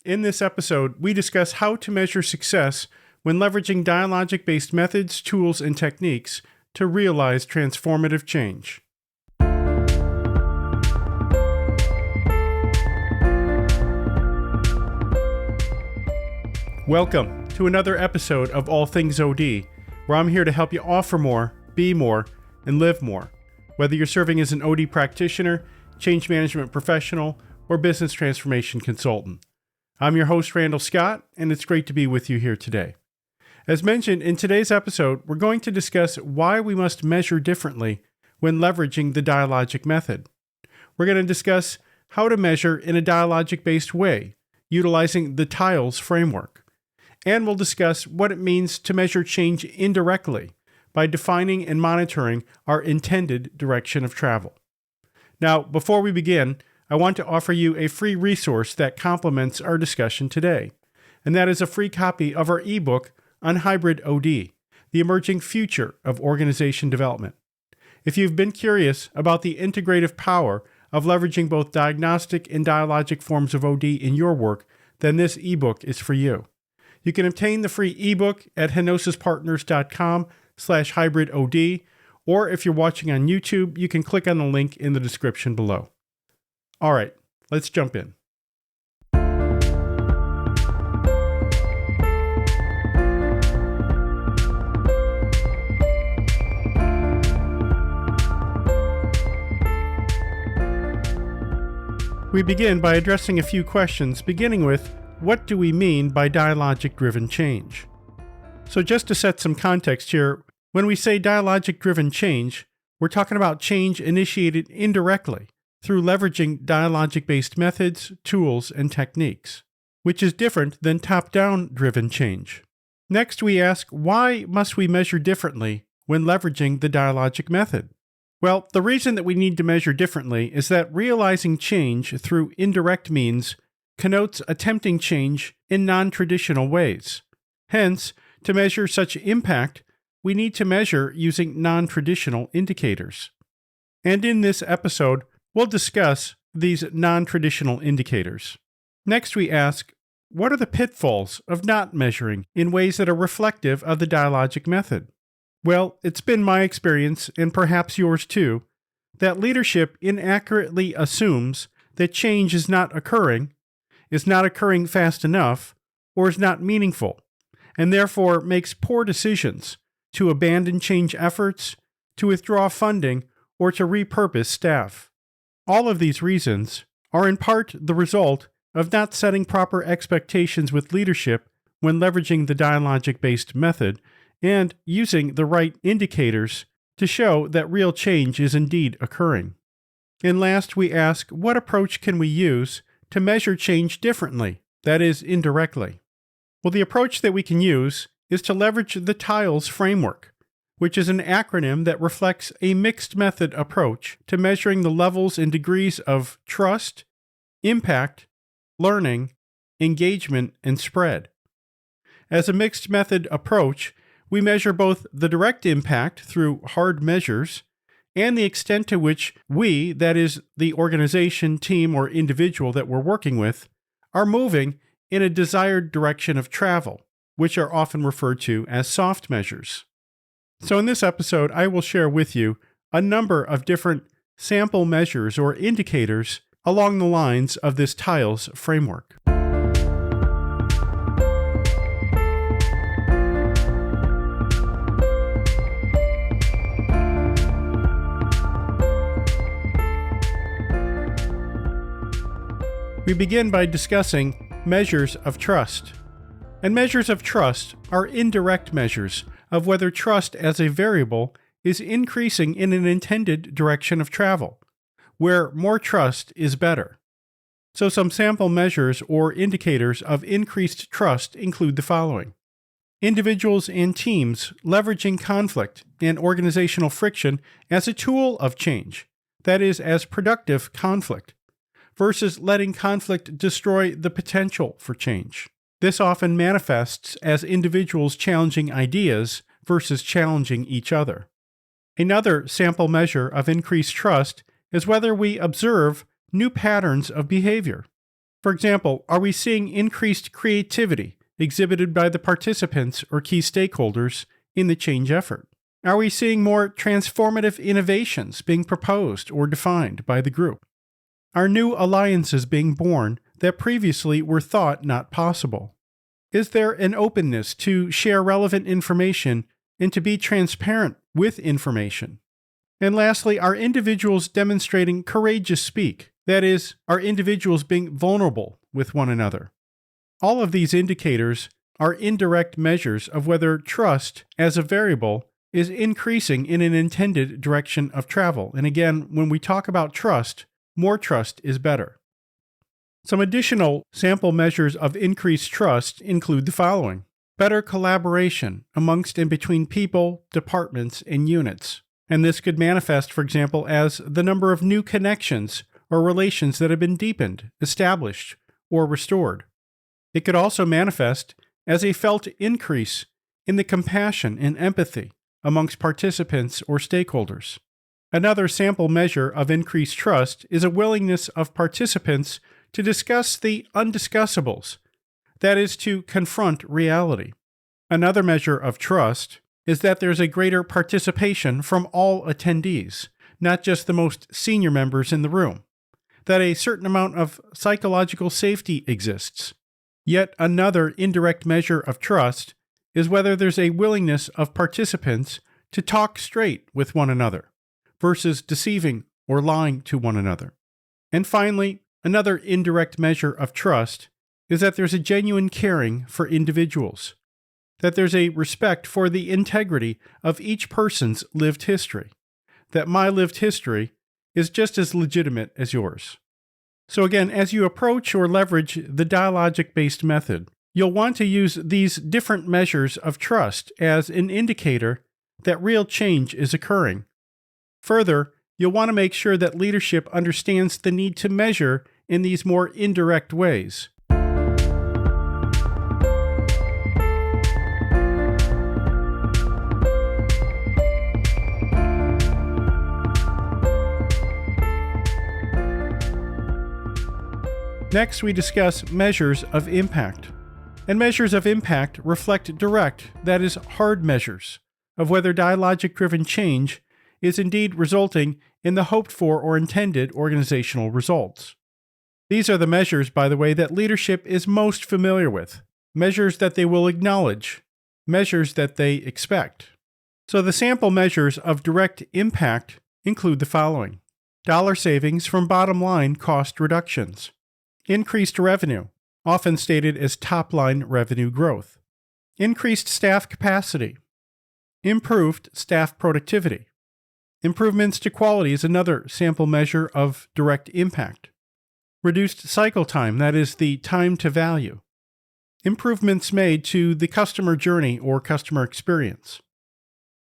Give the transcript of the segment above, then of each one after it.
In this episode, we discuss how to measure success when leveraging dialogic-based methods, tools, and techniques to realize transformative change. Welcome to another episode of All Things OD, where I'm here to help you offer more, be more, and live more. Whether you're serving as an OD practitioner, change management professional, or business transformation consultant. I'm your host, Randall Scott, and it's great to be with you here today. As mentioned, in today's episode, we're going to discuss why we must measure differently when leveraging the dialogic method. We're going to discuss how to measure in a dialogic-based way, utilizing the TILES framework. And we'll discuss what it means to measure change indirectly by defining and monitoring our intended direction of travel. Now, before we begin, I want to offer you a free resource that complements our discussion today, and that is a free copy of our ebook on hybrid OD, the emerging future of organization development. If you've been curious about the integrative power of leveraging both diagnostic and dialogic forms of OD in your work, then this ebook is for you. You can obtain the free ebook at henosispartners.com/hybridod, or if you're watching on YouTube, you can click on the link in the description below. All right, let's jump in. We begin by addressing a few questions, beginning with, what do we mean by dialogic-driven change? So just to set some context here, when we say dialogic-driven change, we're talking about change initiated indirectly through leveraging dialogic-based methods, tools, and techniques, which is different than top-down driven change. Next, we ask, why must we measure differently when leveraging the dialogic method? Well, the reason that we need to measure differently is that realizing change through indirect means connotes attempting change in non-traditional ways. Hence, to measure such impact, we need to measure using non-traditional indicators. And in this episode, we'll discuss these non-traditional indicators. Next, we ask, what are the pitfalls of not measuring in ways that are reflective of the dialogic method? Well, it's been my experience, and perhaps yours too, that leadership inaccurately assumes that change is not occurring fast enough, or is not meaningful, and therefore makes poor decisions to abandon change efforts, to withdraw funding, or to repurpose staff. All of these reasons are in part the result of not setting proper expectations with leadership when leveraging the dialogic-based method and using the right indicators to show that real change is indeed occurring. And last, we ask, what approach can we use to measure change differently, that is, indirectly? Well, the approach that we can use is to leverage the TILES framework, which is an acronym that reflects a mixed method approach to measuring the levels and degrees of trust, impact, learning, engagement, and spread. As a mixed method approach, we measure both the direct impact through hard measures and the extent to which we, that is, the organization, team, or individual that we're working with, are moving in a desired direction of travel, which are often referred to as soft measures. So in this episode, I will share with you a number of different sample measures or indicators along the lines of this TILES framework. We begin by discussing measures of trust. And measures of trust are indirect measures of whether trust as a variable is increasing in an intended direction of travel, where more trust is better. So some sample measures or indicators of increased trust include the following. Individuals and teams leveraging conflict and organizational friction as a tool of change, that is, as productive conflict, versus letting conflict destroy the potential for change. This often manifests as individuals challenging ideas versus challenging each other. Another sample measure of increased trust is whether we observe new patterns of behavior. For example, are we seeing increased creativity exhibited by the participants or key stakeholders in the change effort? Are we seeing more transformative innovations being proposed or defined by the group? Are new alliances being born that previously were thought not possible? Is there an openness to share relevant information and to be transparent with information? And lastly, are individuals demonstrating courageous speak? That is, are individuals being vulnerable with one another? All of these indicators are indirect measures of whether trust as a variable is increasing in an intended direction of travel. And again, when we talk about trust, more trust is better. Some additional sample measures of increased trust include the following: better collaboration amongst and between people, departments, and units. And this could manifest, for example, as the number of new connections or relations that have been deepened, established, or restored. It could also manifest as a felt increase in the compassion and empathy amongst participants or stakeholders. Another sample measure of increased trust is a willingness of participants to discuss the undiscussables, that is, to confront reality. Another measure of trust is that there's a greater participation from all attendees, not just the most senior members in the room, that a certain amount of psychological safety exists. Yet another indirect measure of trust is whether there's a willingness of participants to talk straight with one another versus deceiving or lying to one another. And finally, another indirect measure of trust is that there's a genuine caring for individuals, that there's a respect for the integrity of each person's lived history, that my lived history is just as legitimate as yours. So again, as you approach or leverage the dialogic-based method, you'll want to use these different measures of trust as an indicator that real change is occurring. Further, you'll want to make sure that leadership understands the need to measure in these more indirect ways. Next, we discuss measures of impact. And measures of impact reflect direct, that is, hard measures, of whether dialogic-driven change is indeed resulting in the hoped-for or intended organizational results. These are the measures, by the way, that leadership is most familiar with, measures that they will acknowledge, measures that they expect. So the sample measures of direct impact include the following: dollar savings from bottom-line cost reductions, increased revenue, often stated as top-line revenue growth, increased staff capacity, improved staff productivity. Improvements to quality is another sample measure of direct impact. Reduced cycle time, that is the time to value. Improvements made to the customer journey or customer experience.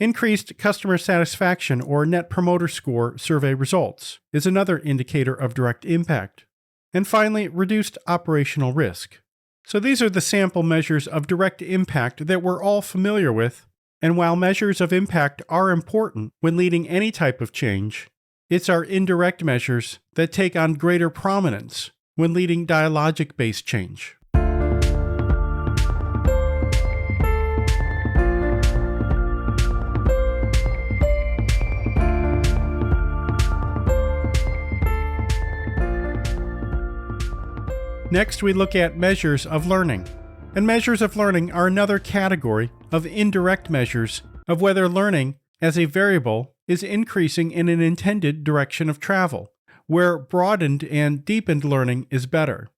Increased customer satisfaction or net promoter score survey results is another indicator of direct impact. And finally, reduced operational risk. So these are the sample measures of direct impact that we're all familiar with. And while measures of impact are important when leading any type of change, it's our indirect measures that take on greater prominence when leading dialogic-based change. Next, we look at measures of learning. And measures of learning are another category of indirect measures of whether learning as a variable is increasing in an intended direction of travel, where broadened and deepened learning is better.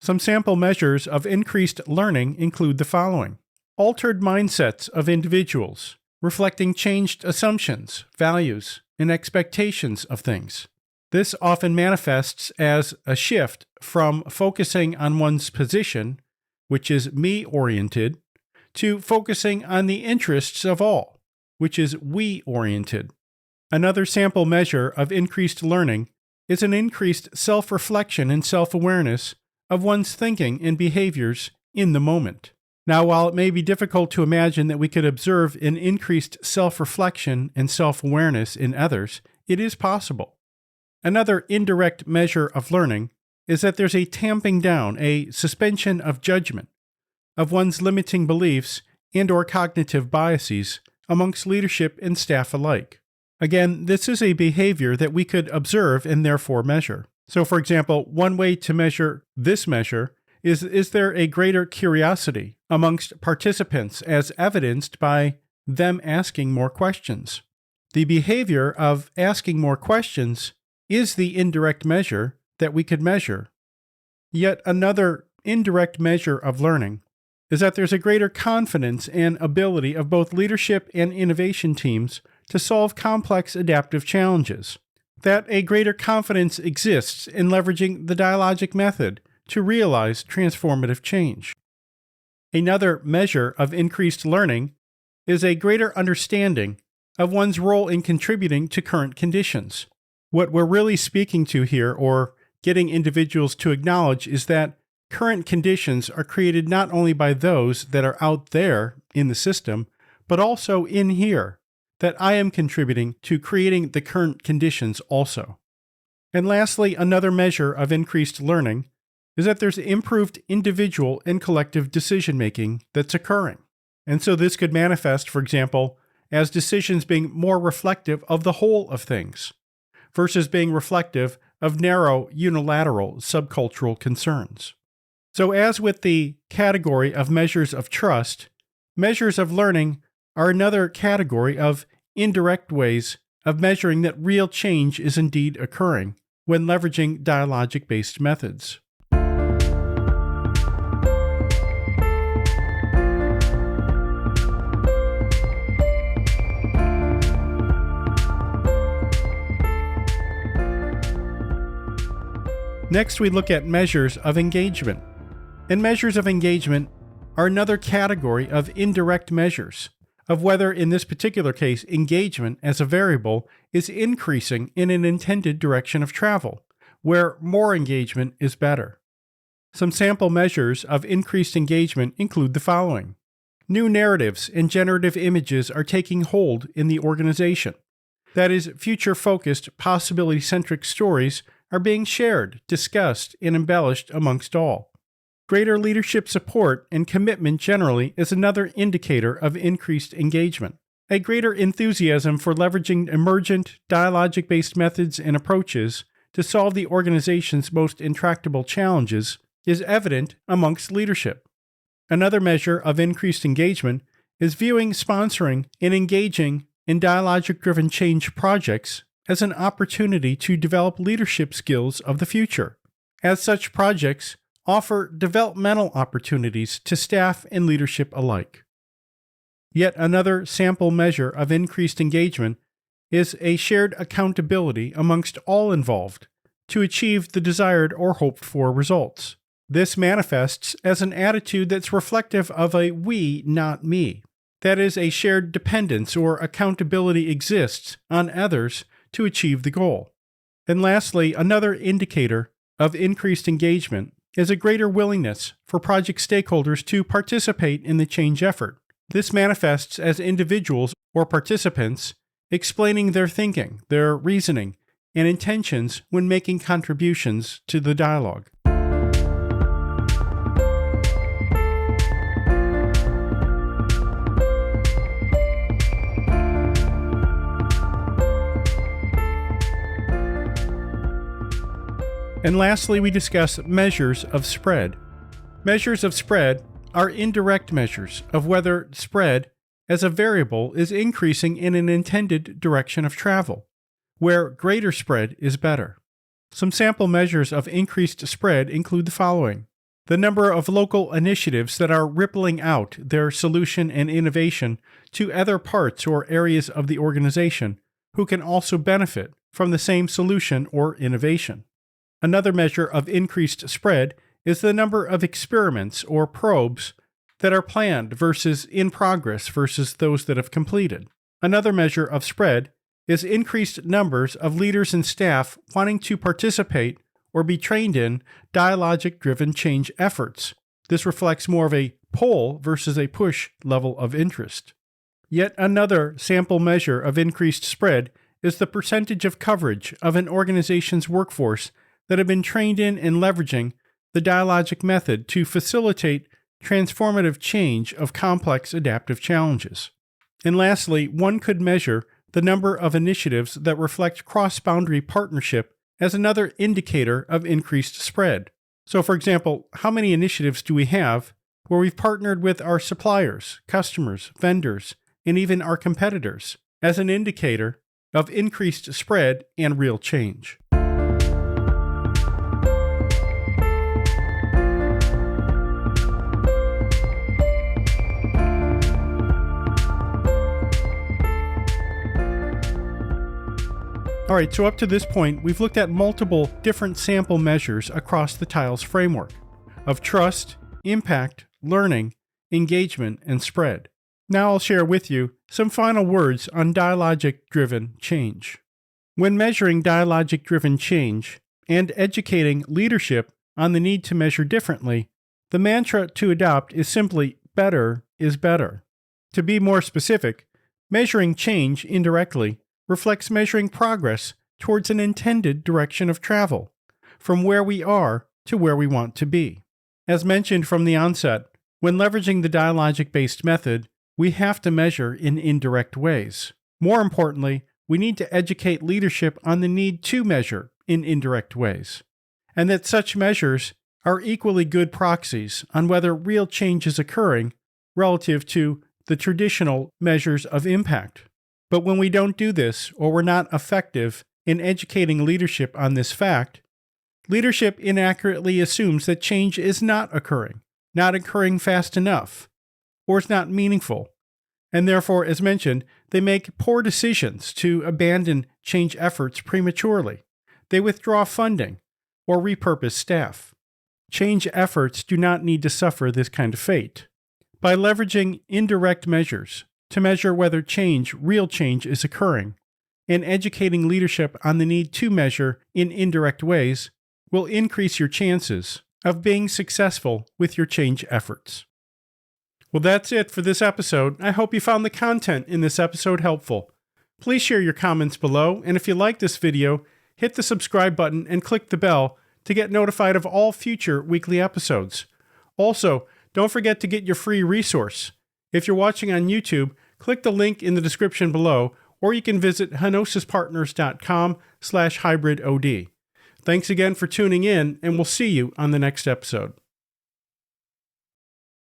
Some sample measures of increased learning include the following: altered mindsets of individuals, reflecting changed assumptions, values, and expectations of things. This often manifests as a shift from focusing on one's position, which is me-oriented, to focusing on the interests of all, which is we-oriented. Another sample measure of increased learning is an increased self-reflection and self-awareness of one's thinking and behaviors in the moment. Now, while it may be difficult to imagine that we could observe an increased self-reflection and self-awareness in others, it is possible. Another indirect measure of learning is that there's a tamping down, a suspension of judgment, of one's limiting beliefs and/or cognitive biases amongst leadership and staff alike. Again, this is a behavior that we could observe and therefore measure. So, for example, one way to measure this measure is there a greater curiosity amongst participants as evidenced by them asking more questions? The behavior of asking more questions is the indirect measure that we could measure. Yet another indirect measure of learning is that there's a greater confidence and ability of both leadership and innovation teams to solve complex adaptive challenges. That a greater confidence exists in leveraging the dialogic method to realize transformative change. Another measure of increased learning is a greater understanding of one's role in contributing to current conditions. What we're really speaking to here, or getting individuals to acknowledge, is that current conditions are created not only by those that are out there in the system, but also in here, that I am contributing to creating the current conditions also. And lastly, another measure of increased learning is that there's improved individual and collective decision-making that's occurring. And so this could manifest, for example, as decisions being more reflective of the whole of things, versus being reflective of narrow, unilateral, subcultural concerns. So as with the category of measures of trust, measures of learning are another category of indirect ways of measuring that real change is indeed occurring when leveraging dialogic-based methods. Next, we look at measures of engagement. And measures of engagement are another category of indirect measures of whether, in this particular case, engagement as a variable is increasing in an intended direction of travel, where more engagement is better. Some sample measures of increased engagement include the following. New narratives and generative images are taking hold in the organization. That is, future-focused, possibility-centric stories are being shared, discussed, and embellished amongst all. Greater leadership support and commitment generally is another indicator of increased engagement. A greater enthusiasm for leveraging emergent, dialogic-based methods and approaches to solve the organization's most intractable challenges is evident amongst leadership. Another measure of increased engagement is viewing, sponsoring, and engaging in dialogic-driven change projects as an opportunity to develop leadership skills of the future, as such projects offer developmental opportunities to staff and leadership alike. Yet another sample measure of increased engagement is a shared accountability amongst all involved to achieve the desired or hoped for results. This manifests as an attitude that's reflective of a we, not me. That is, a shared dependence or accountability exists on others to achieve the goal. And lastly, another indicator of increased engagement is a greater willingness for project stakeholders to participate in the change effort. This manifests as individuals or participants explaining their thinking, their reasoning, and intentions when making contributions to the dialogue. And lastly, we discuss measures of spread. Measures of spread are indirect measures of whether spread as a variable is increasing in an intended direction of travel, where greater spread is better. Some sample measures of increased spread include the following. The number of local initiatives that are rippling out their solution and innovation to other parts or areas of the organization who can also benefit from the same solution or innovation. Another measure of increased spread is the number of experiments or probes that are planned versus in progress versus those that have completed. Another measure of spread is increased numbers of leaders and staff wanting to participate or be trained in dialogic-driven change efforts. This reflects more of a pull versus a push level of interest. Yet another sample measure of increased spread is the percentage of coverage of an organization's workforce that have been trained in and leveraging the dialogic method to facilitate transformative change of complex adaptive challenges. And lastly, one could measure the number of initiatives that reflect cross-boundary partnership as another indicator of increased spread. So for example, how many initiatives do we have where we've partnered with our suppliers, customers, vendors, and even our competitors as an indicator of increased spread and real change? All right, so up to this point, we've looked at multiple different sample measures across the TILES framework of trust, impact, learning, engagement, and spread. Now I'll share with you some final words on dialogic-driven change. When measuring dialogic-driven change and educating leadership on the need to measure differently, the mantra to adopt is simply better is better. To be more specific, measuring change indirectly reflects measuring progress towards an intended direction of travel, from where we are to where we want to be. As mentioned from the onset, when leveraging the dialogic-based method, we have to measure in indirect ways. More importantly, we need to educate leadership on the need to measure in indirect ways, and that such measures are equally good proxies on whether real change is occurring relative to the traditional measures of impact. But when we don't do this, or we're not effective in educating leadership on this fact, leadership inaccurately assumes that change is not occurring fast enough, or is not meaningful, and therefore, as mentioned, they make poor decisions to abandon change efforts prematurely. They withdraw funding or repurpose staff. Change efforts do not need to suffer this kind of fate. By leveraging indirect measures to measure whether real change is occurring, and educating leadership on the need to measure in indirect ways will increase your chances of being successful with your change efforts. Well, that's it for this episode. I hope you found the content in this episode helpful. Please share your comments below, and if you like this video, hit the subscribe button and click the bell to get notified of all future weekly episodes. Also, don't forget to get your free resource. If you're watching on YouTube, click the link in the description below, or you can visit henosispartners.com/hybridod. Thanks again for tuning in, and we'll see you on the next episode.